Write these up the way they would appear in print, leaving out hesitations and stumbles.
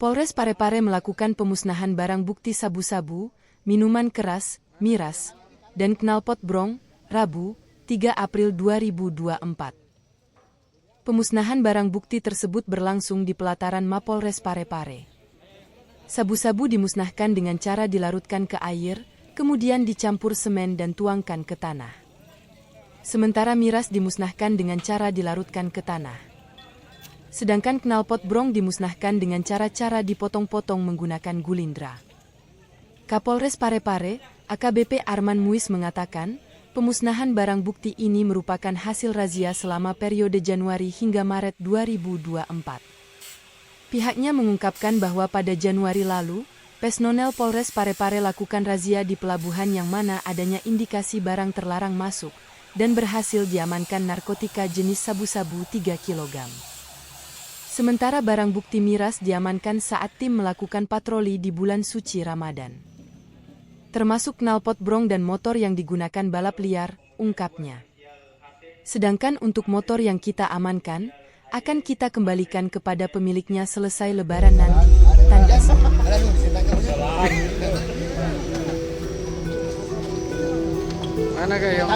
Polres Parepare melakukan pemusnahan barang bukti sabu-sabu, minuman keras, miras, dan knalpot brong, Rabu, 3 April 2024. Pemusnahan barang bukti tersebut berlangsung di pelataran Mapolres Parepare. Sabu-sabu dimusnahkan dengan cara dilarutkan ke air, kemudian dicampur semen dan tuangkan ke tanah. Sementara miras dimusnahkan dengan cara dilarutkan ke tanah. Sedangkan knalpot brong dimusnahkan dengan cara-cara dipotong-potong menggunakan gulindra. Kapolres Parepare, AKBP Arman Muiz mengatakan, pemusnahan barang bukti ini merupakan hasil razia selama periode Januari hingga Maret 2024. Pihaknya mengungkapkan bahwa pada Januari lalu, personel Polres Parepare lakukan razia di pelabuhan yang mana adanya indikasi barang terlarang masuk, dan berhasil diamankan narkotika jenis sabu-sabu 3 kg. Sementara barang bukti miras diamankan saat tim melakukan patroli di bulan suci Ramadan. Termasuk knalpot brong dan motor yang digunakan balap liar, ungkapnya. Sedangkan untuk motor yang kita amankan, akan kita kembalikan kepada pemiliknya selesai lebaran nanti, tandasnya. Mana kayak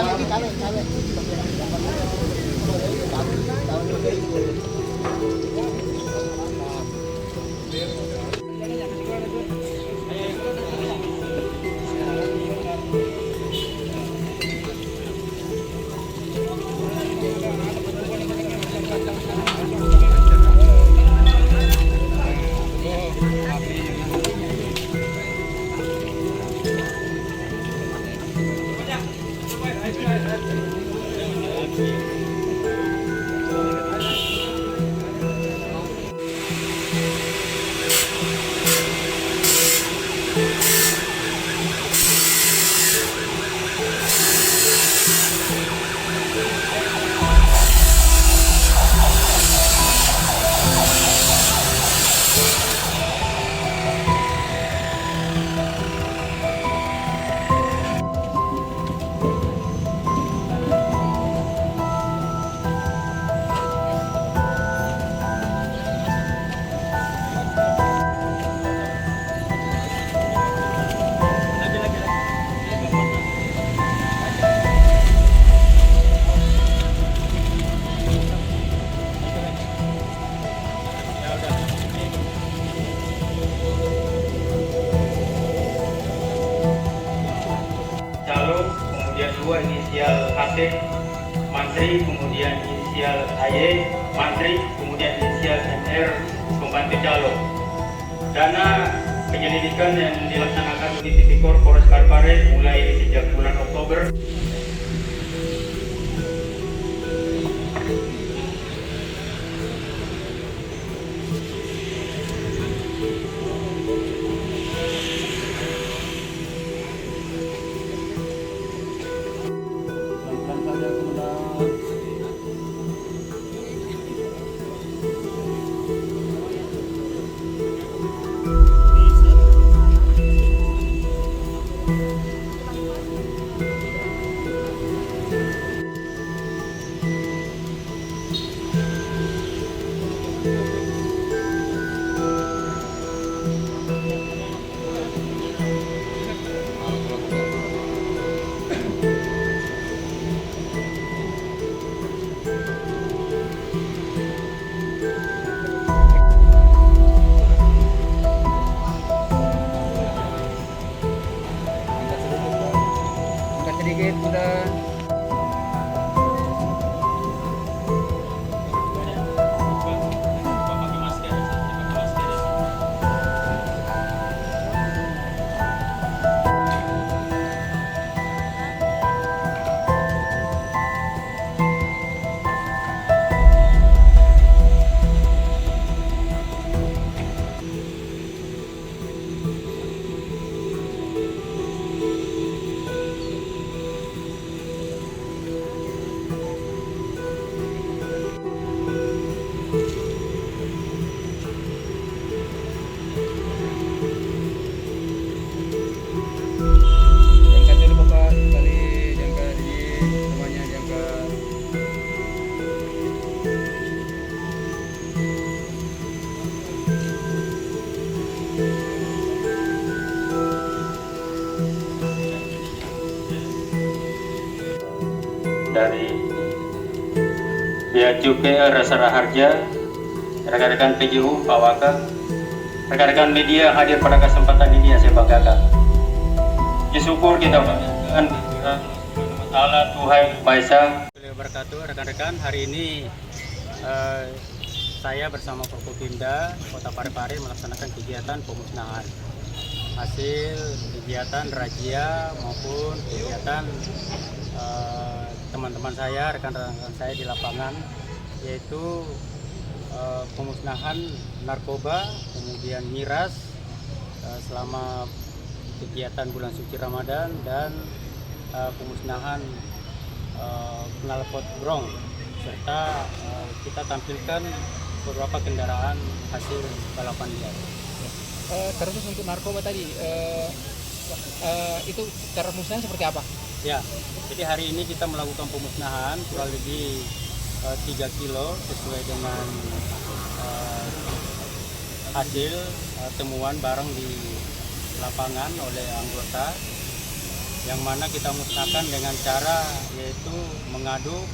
kemudian 2 inisial HT, Mantri, kemudian inisial AY, Mantri, kemudian inisial MR, pembantu calo. Dana penyelidikan yang dilaksanakan di Tipikor Polres Parepare mulai sejak bulan Oktober. dari Bea Cukai Rasa Raharja, rekan-rekan PJU, Pak Waka, rekan-rekan media hadir pada kesempatan ini yang saya banggakan. Syukur kita banggakan Allah Tuhan Maha Esa. Wabarakatuh, rekan-rekan, hari ini saya bersama Forkopimda Kota Parepare melaksanakan kegiatan pemusnahan hasil kegiatan razia maupun kegiatan teman-teman saya, rekan-rekan saya di lapangan, yaitu pemusnahan narkoba, kemudian miras selama kegiatan bulan suci Ramadan, dan pemusnahan knalpot brong, serta kita tampilkan beberapa kendaraan hasil balapan liar. Terus untuk narkoba tadi, itu cara pemusnahan seperti apa? Ya, jadi hari ini kita melakukan pemusnahan kurang lebih 3 kilo sesuai dengan hasil temuan barang di lapangan oleh anggota, yang mana kita musnahkan dengan cara yaitu mengaduk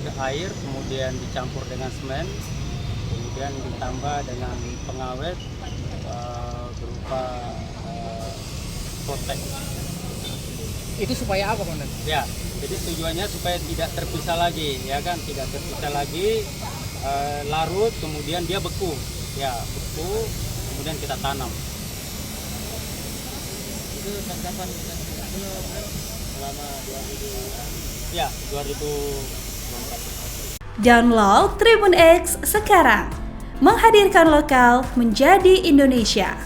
ke air, kemudian dicampur dengan semen, kemudian ditambah dengan pengawet berupa protek. Itu supaya apa, Komandan? Ya, jadi tujuannya supaya tidak terpisah lagi, ya kan, tidak terpisah lagi, larut, kemudian dia beku, ya beku, kemudian kita tanam. Itu kapan? Selama 2024. Download Tribun X sekarang, menghadirkan lokal menjadi Indonesia.